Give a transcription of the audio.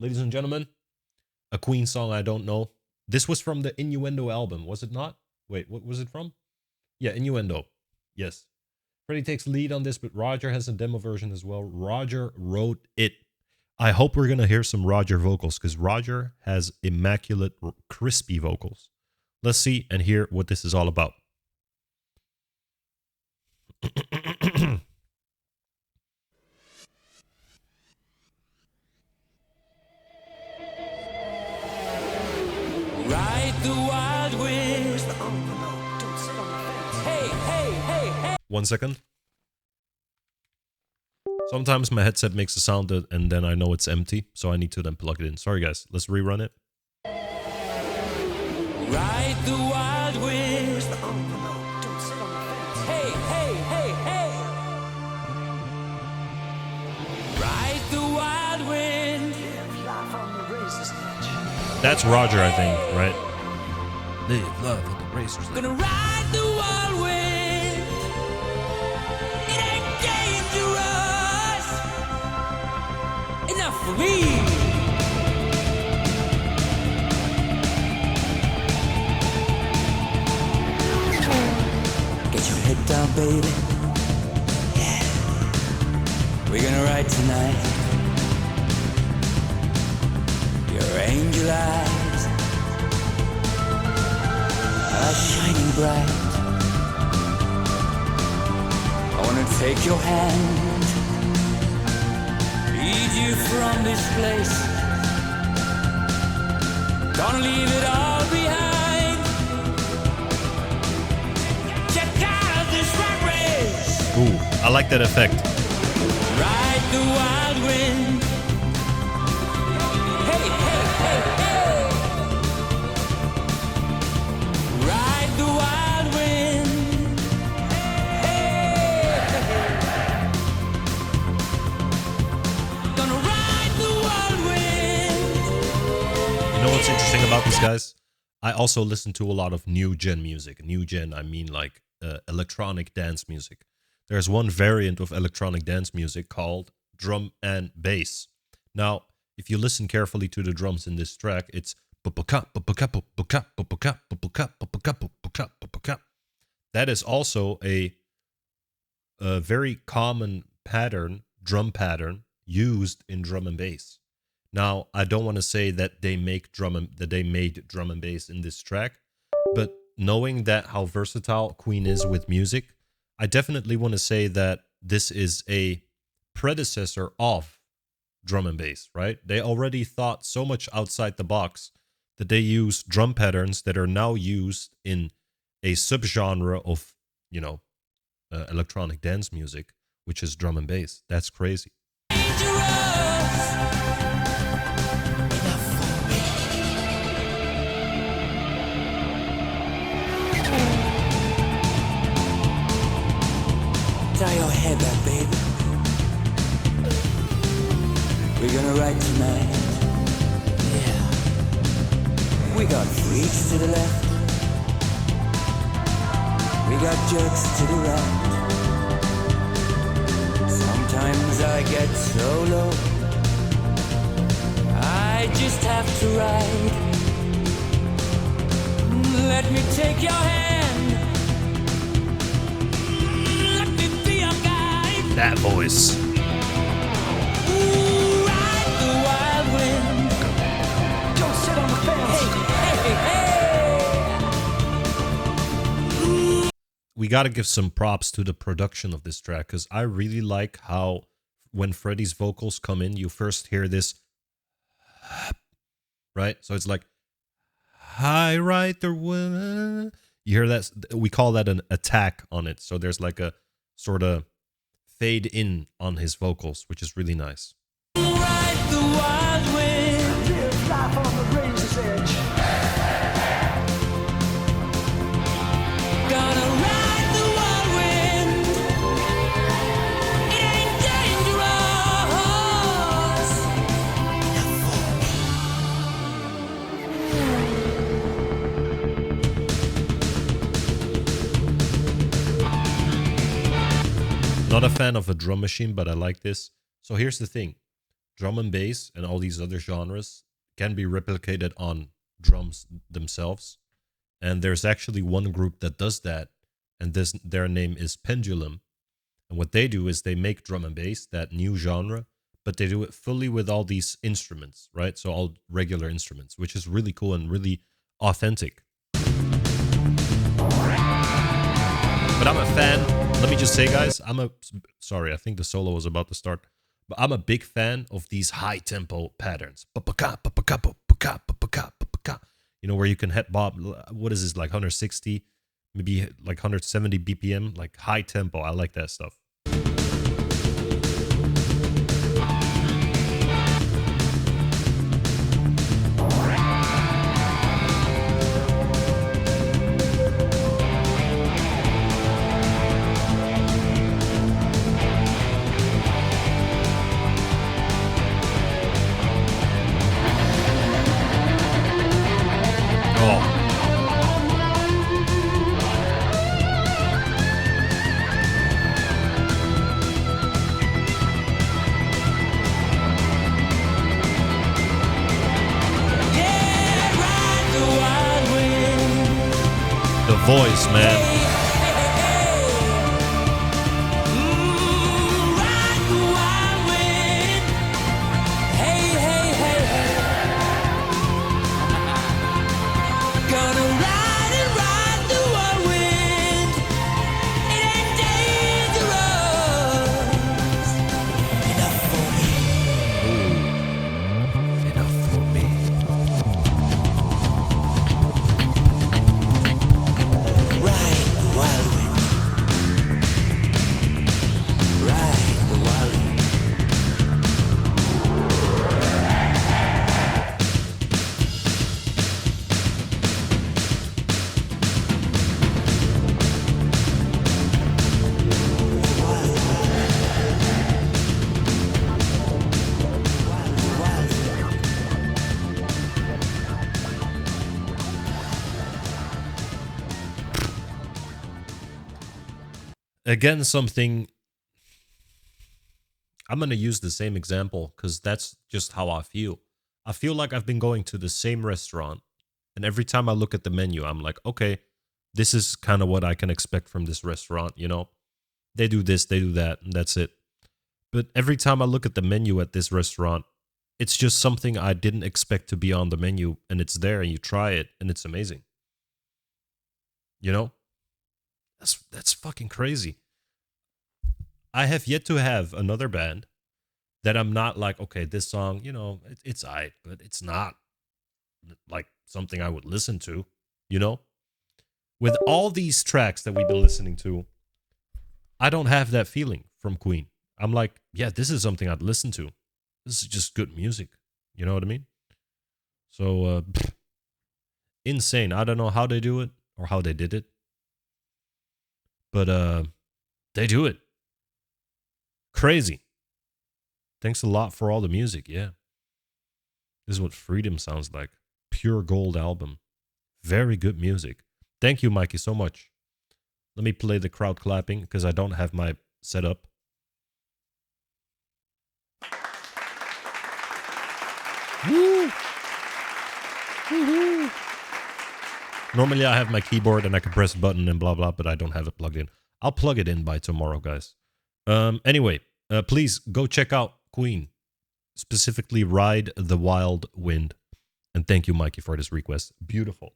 ladies and gentlemen, a Queen song I don't know. This was from the Innuendo album, was it not? Wait, what was it from? Yeah, Innuendo. Yes. Freddie takes lead on this, but Roger has a demo version as well. Roger wrote it. I hope we're going to hear some Roger vocals because Roger has immaculate, crispy vocals. Let's see and hear what this is all about. Ride the wild wind. Hey, hey, hey, hey. 1 second. Sometimes my headset makes a sound and then I know it's empty, so I need to then plug it in. Sorry guys, let's rerun it. Ride the wild wind. Hey, hey, hey, hey. Ride the wild wind. That's Roger, I think, right? Live love on the razor's edge. Gonna ride the wild wind. It ain't dangerous enough for me. Get your head down, baby. Yeah. We're gonna ride tonight. Your angel eyes are shining bright. I wanna take your hand, lead you from this place. Gonna leave it all behind. Check out this rat race. Ooh, I like that effect. Ride the wild wind. Hey, hey, hey, hey. Ride the wild wind. Hey. Gonna ride the wild wind. You know what's interesting about this, guys? I also listen to a lot of new gen music. New gen, I mean like electronic dance music. There's one variant of electronic dance music called drum and bass. Now, if you listen carefully to the drums in this track, it's that is also a very common pattern, drum pattern used in drum and bass. Now, I don't want to say that they made drum and bass in this track, but knowing that how versatile Queen is with music, I definitely want to say that this is a predecessor of drum and bass, right? They already thought so much outside the box that they use drum patterns that are now used in a subgenre of, electronic dance music, which is drum and bass. That's crazy. Tie your head up, baby. We're gonna ride tonight. Yeah. We got freaks to the left. We got jerks to the right. Sometimes I get so low, I just have to ride. Let me take your hand. Let me be your guide. That voice. Ooh, ride the wild wind. Don't sit on the fence. Hey, hey, hey. We got to give some props to the production of this track because I really like how when Freddie's vocals come in, you first hear this, right? So it's like, hi, right there. You hear that? We call that an attack on it. So there's like a sort of fade in on his vocals, which is really nice. Ride the wild wind. Live life on the razor's edge. Gonna ride the wild wind. It ain't dangerous. Not a fan of a drum machine, but I like this. So here's the thing. drum and bass and all these other genres can be replicated on drums themselves. And there's actually one group that does that, and their name is Pendulum. And what they do is they make drum and bass, that new genre, but they do it fully with all these instruments, right? So all regular instruments, which is really cool and really authentic. But I'm a fan. Let me just say, guys, sorry, I think the solo was about to start. But I'm a big fan of these high tempo patterns. You know, where you can hit bob, what is this, like 160, maybe like 170 BPM, like high tempo. I like that stuff. Voice, man. Again, something, I'm going to use the same example because that's just how I feel. I feel like I've been going to the same restaurant, and every time I look at the menu, I'm like, okay, this is kind of what I can expect from this restaurant, you know? They do this, they do that, and that's it. But every time I look at the menu at this restaurant, it's just something I didn't expect to be on the menu, and it's there, and you try it, and it's amazing. You know? That's fucking crazy. I have yet to have another band that I'm not like, okay, this song, you know, it's aight, but it's not like something I would listen to, you know? With all these tracks that we've been listening to, I don't have that feeling from Queen. I'm like, yeah, this is something I'd listen to. This is just good music. You know what I mean? So, insane. I don't know how they do it or how they did it. But they do it. Crazy. Thanks a lot for all the music. Yeah. This is what Freedom sounds like. Pure gold album. Very good music. Thank you, Mikey, so much. Let me play the crowd clapping because I don't have my setup. Woo! Woo-hoo! Normally I have my keyboard and I can press a button and blah, blah, but I don't have it plugged in. I'll plug it in by tomorrow, guys. Anyway, please go check out Queen. Specifically, Ride the Wild Wind. And thank you, Mikey, for this request. Beautiful.